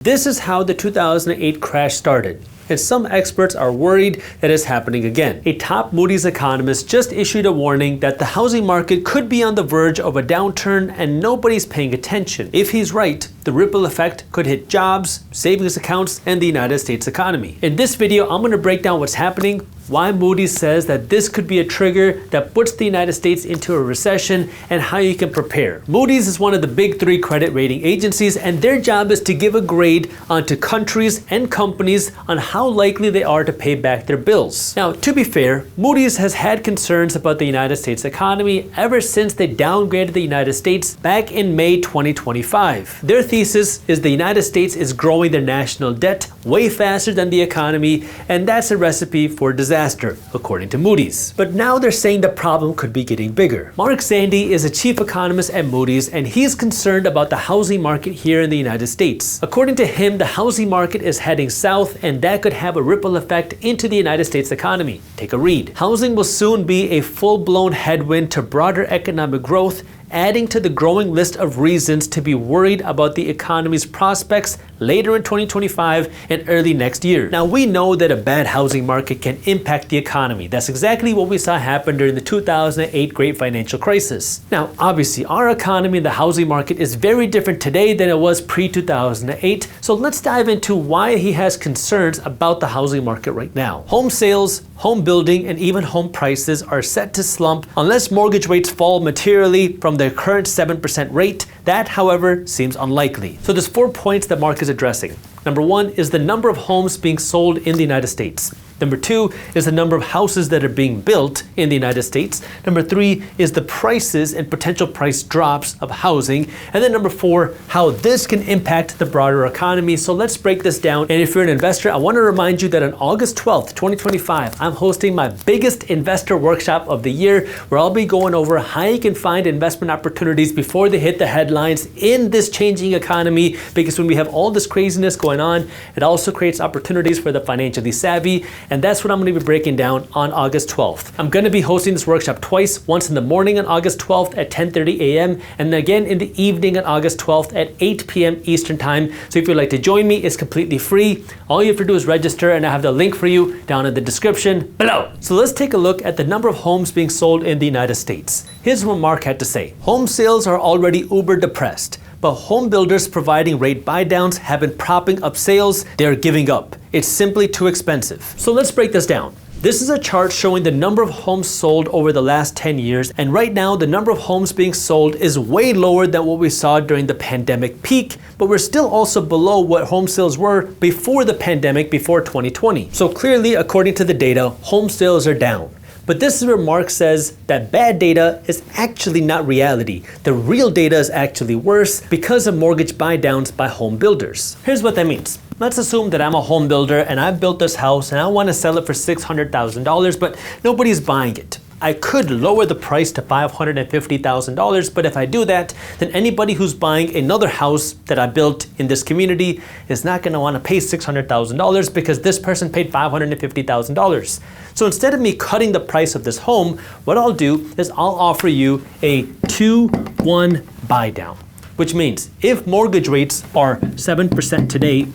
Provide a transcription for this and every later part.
This is how the 2008 crash started, and some experts are worried that it's happening again. A top Moody's economist just issued a warning that the housing market could be on the verge of a downturn and nobody's paying attention. If he's right, the ripple effect could hit jobs, savings accounts, and the United States economy. In this video, I'm going to break down what's happening, why Moody's says that this could be a trigger that puts the United States into a recession, and how you can prepare. Moody's is one of the big three credit rating agencies, and their job is to give a grade onto countries and companies on how likely they are to pay back their bills. Now, to be fair, Moody's has had concerns about the United States economy ever since they downgraded the United States back in May 2025. Their thesis is the United States is growing their national debt way faster than the economy, and that's a recipe for disaster, according to Moody's. But now they're saying the problem could be getting bigger. Mark Zandi is a chief economist at Moody's, and he's concerned about the housing market here in the United States. According to him, the housing market is heading south, and that could have a ripple effect into the United States economy. Take a read. Housing will soon be a full-blown headwind to broader economic growth, adding to the growing list of reasons to be worried about the economy's prospects later in 2025 and early next year. Now, we know that a bad housing market can impact the economy. That's exactly what we saw happen during the 2008 Great Financial Crisis. Now, obviously, our economy and the housing market is very different today than it was pre-2008, so let's dive into why he has concerns about the housing market right now. Home sales, home building, and even home prices are set to slump unless mortgage rates fall materially from their current 7% rate. That, however, seems unlikely. So there's 4 points that Mark is addressing. Number 1 is the number of homes being sold in the United States. Number 2 is the number of houses that are being built in the United States. Number 3 is the prices and potential price drops of housing. And then number 4, how this can impact the broader economy. So let's break this down. And if you're an investor, I want to remind you that on August 12th, 2025, I'm hosting my biggest investor workshop of the year, where I'll be going over how you can find investment opportunities before they hit the headlines in this changing economy. Because when we have all this craziness going on, it also creates opportunities for the financially savvy. And that's what I'm going to be breaking down on August 12th. I'm going to be hosting this workshop twice, once in the morning on August 12th at 10:30 a.m. and again in the evening on August 12th at 8 p.m. Eastern Time. So if you'd like to join me, it's completely free. All you have to do is register, and I have the link for you down in the description below. So let's take a look at the number of homes being sold in the United States. Here's what Mark had to say. Home sales are already uber depressed, but home builders providing rate buydowns have been propping up sales. They're giving up. It's simply too expensive. So let's break this down. This is a chart showing the number of homes sold over the last 10 years, and right now the number of homes being sold is way lower than what we saw during the pandemic peak, but we're still also below what home sales were before the pandemic, before 2020. So clearly, according to the data, home sales are down. But this is where Mark says that bad data is actually not reality. The real data is actually worse because of mortgage buydowns by home builders. Here's what that means. Let's assume that I'm a home builder and I've built this house and I want to sell it for $600,000, but nobody's buying it. I could lower the price to $550,000, but if I do that, then anybody who's buying another house that I built in this community is not going to want to pay $600,000 because this person paid $550,000. So instead of me cutting the price of this home, what I'll do is I'll offer you a 2-1 buy down, which means if mortgage rates are 7% today,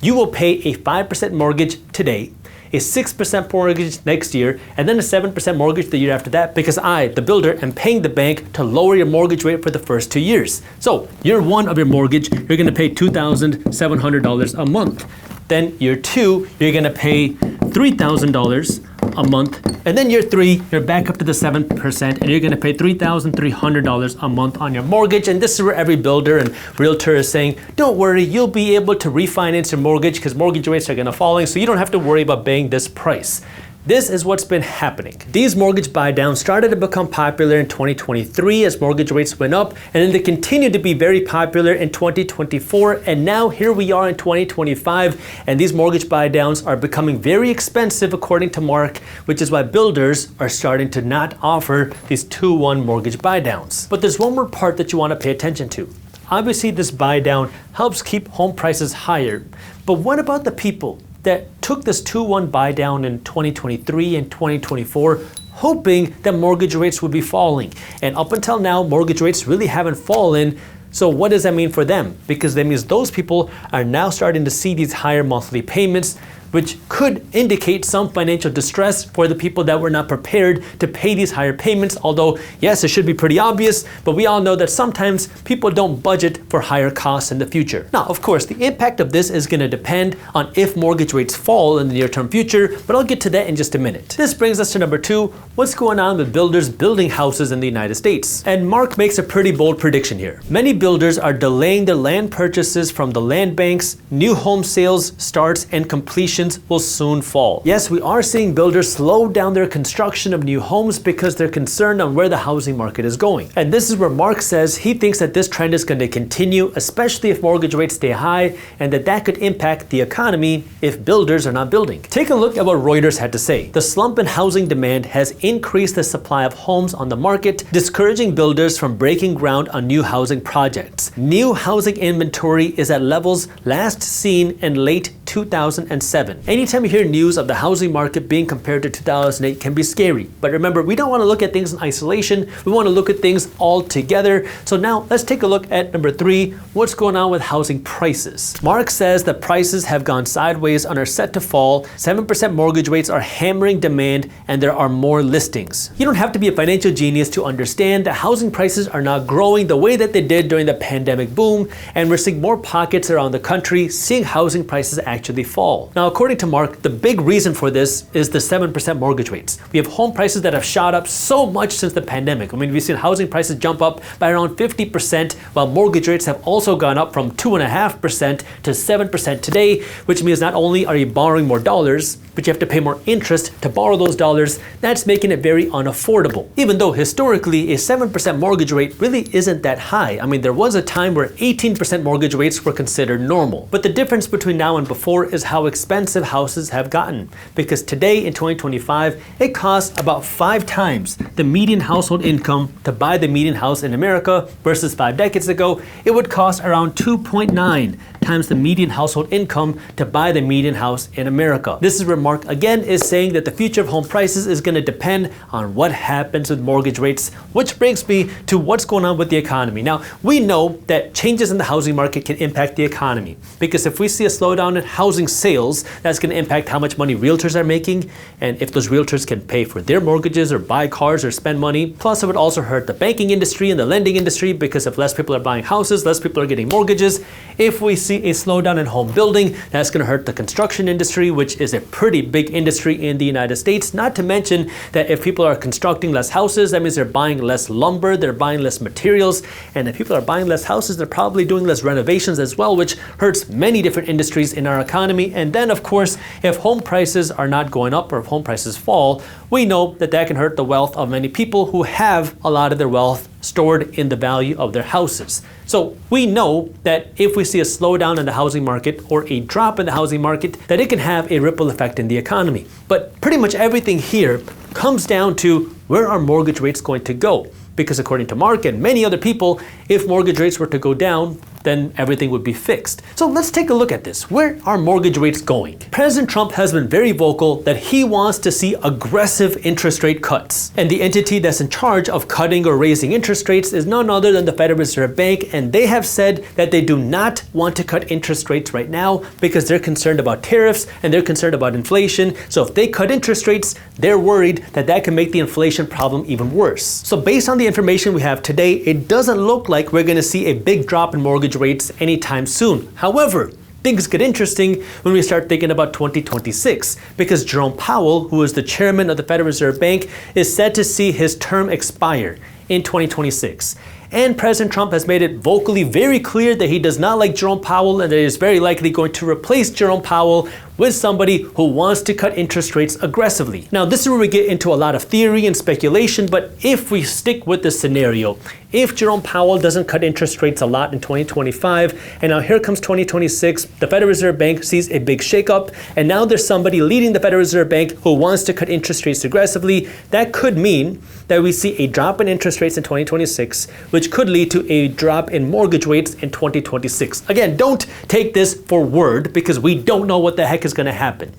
you will pay a 5% mortgage today, a 6% mortgage next year, and then a 7% mortgage the year after that, because I, the builder, am paying the bank to lower your mortgage rate for the first 2 years. So year 1 of your mortgage, you're going to pay $2,700 a month. Then year 2, you're going to pay $3,000 a month. And then year 3, you're back up to the 7%, and you're going to pay $3,300 a month on your mortgage. And this is where every builder and realtor is saying, don't worry, you'll be able to refinance your mortgage because mortgage rates are going to fall, so you don't have to worry about paying this price. This is what's been happening. These mortgage buydowns started to become popular in 2023 as mortgage rates went up, and then they continued to be very popular in 2024, and now here we are in 2025, and these mortgage buydowns are becoming very expensive according to Mark, which is why builders are starting to not offer these 2-1 mortgage buydowns. But there's one more part that you want to pay attention to. Obviously, this buydown helps keep home prices higher, but what about the people that took this 2-1 buy down in 2023 and 2024, hoping that mortgage rates would be falling? And up until now, mortgage rates really haven't fallen So what does that mean for them? Because that means those people are now starting to see these higher monthly payments, which could indicate some financial distress for the people that were not prepared to pay these higher payments. Although, yes, it should be pretty obvious, but we all know that sometimes people don't budget for higher costs in the future. Now, of course, the impact of this is going to depend on if mortgage rates fall in the near-term future, but I'll get to that in just a minute. This brings us to number 2, what's going on with builders building houses in the United States? And Mark makes a pretty bold prediction here. Many builders are delaying their land purchases from the land banks. New home sales, starts, and completions will soon fall. Yes, we are seeing builders slow down their construction of new homes because they're concerned on where the housing market is going. And this is where Mark says he thinks that this trend is going to continue, especially if mortgage rates stay high, and that could impact the economy if builders are not building. Take a look at what Reuters had to say. The slump in housing demand has increased the supply of homes on the market, discouraging builders from breaking ground on new housing projects. New housing inventory is at levels last seen in late 2007. Anytime you hear news of the housing market being compared to 2008 can be scary. But remember, we don't want to look at things in isolation. We want to look at things all together. So now let's take a look at number 3, what's going on with housing prices. Mark says that prices have gone sideways and are set to fall. 7% mortgage rates are hammering demand and there are more listings. You don't have to be a financial genius to understand that housing prices are not growing the way that they did during the pandemic boom, and we're seeing more pockets around the country seeing housing prices actually fall. Now, according to Mark, the big reason for this is the 7% mortgage rates. We have home prices that have shot up so much since the pandemic. I mean, we've seen housing prices jump up by around 50%, while mortgage rates have also gone up from 2.5% to 7% today, which means not only are you borrowing more dollars, but you have to pay more interest to borrow those dollars. That's making it very unaffordable. Even though historically a 7% mortgage rate really isn't that high. I mean, there was a time where 18% mortgage rates were considered normal. But the difference between now and before is how expensive houses have gotten. Because today in 2025, it costs about 5 times the median household income to buy the median house in America versus 5 decades ago, it would cost around 2.9 times the median household income to buy the median house in America. This is where Mark again is saying that the future of home prices is going to depend on what happens with mortgage rates, which brings me to what's going on with the economy. Now, we know that changes in the housing market can impact the economy, because if we see a slowdown in housing sales, that's going to impact how much money realtors are making, and if those realtors can pay for their mortgages or buy cars or spend money. Plus, it would also hurt the banking industry and the lending industry, because if less people are buying houses, less people are getting mortgages. If we see a slowdown in home building, that's going to hurt the construction industry, which is a pretty big industry in the United States. Not to mention that if people are constructing less houses, that means they're buying less lumber, they're buying less materials, and if people are buying less houses, they're probably doing less renovations as well, which hurts many different industries in our economy. And then, of course, if home prices are not going up or if home prices fall, we know that can hurt the wealth of many people who have a lot of their wealth stored in the value of their houses. So we know that if we see a slowdown in the housing market or a drop in the housing market, that it can have a ripple effect in the economy. But pretty much everything here comes down to where are mortgage rates going to go? Because according to Mark and many other people, if mortgage rates were to go down, then everything would be fixed. So let's take a look at this. Where are mortgage rates going? President Trump has been very vocal that he wants to see aggressive interest rate cuts. And the entity that's in charge of cutting or raising interest rates is none other than the Federal Reserve Bank. And they have said that they do not want to cut interest rates right now because they're concerned about tariffs and they're concerned about inflation. So if they cut interest rates, they're worried that can make the inflation problem even worse. So based on the information we have today, it doesn't look like we're going to see a big drop in mortgage rates anytime soon. However, things get interesting when we start thinking about 2026, because Jerome Powell, who is the chairman of the Federal Reserve Bank, is set to see his term expire in 2026. And President Trump has made it vocally very clear that he does not like Jerome Powell and that he is very likely going to replace Jerome Powell with somebody who wants to cut interest rates aggressively. Now, this is where we get into a lot of theory and speculation, but if we stick with this scenario, if Jerome Powell doesn't cut interest rates a lot in 2025, and now here comes 2026, the Federal Reserve Bank sees a big shakeup, and now there's somebody leading the Federal Reserve Bank who wants to cut interest rates aggressively, that could mean that we see a drop in interest rates in 2026, which could lead to a drop in mortgage rates in 2026. Again, don't take this for word, because we don't know what the heck is going to happen.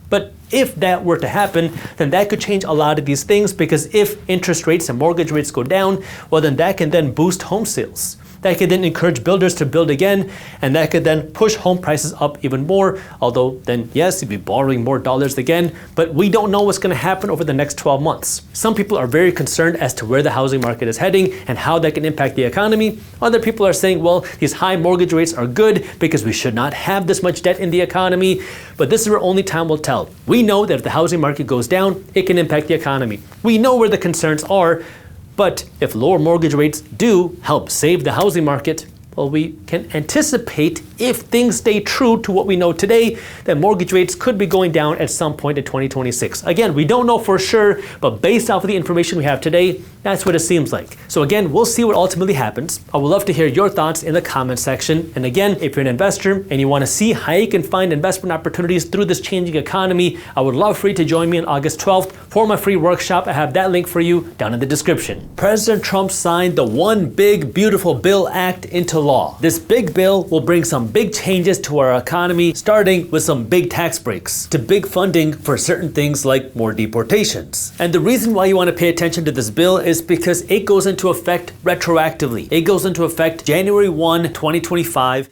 But if that were to happen, then that could change a lot of these things, because if interest rates and mortgage rates go down, well, then that can then boost home sales. that could then encourage builders to build again, and that could then push home prices up even more. Although then, yes, you'd be borrowing more dollars again, but we don't know what's going to happen over the next 12 months. Some people are very concerned as to where the housing market is heading and how that can impact the economy. Other people are saying, well, these high mortgage rates are good because we should not have this much debt in the economy. But this is where only time will tell. We know that if the housing market goes down, it can impact the economy. We know where the concerns are, but if lower mortgage rates do help save the housing market, well, we can anticipate, if things stay true to what we know today, that mortgage rates could be going down at some point in 2026. Again, we don't know for sure, but based off of the information we have today, that's what it seems like. So again, we'll see what ultimately happens. I would love to hear your thoughts in the comment section. And again, if you're an investor and you want to see how you can find investment opportunities through this changing economy, I would love for you to join me on August 12th for my free workshop. I have that link for you down in the description. President Trump signed the One Big Beautiful Bill Act into law. This big bill will bring some big changes to our economy, starting with some big tax breaks to big funding for certain things like more deportations. And the reason why you want to pay attention to this bill is because it goes into effect retroactively. It goes into effect January 1, 2025.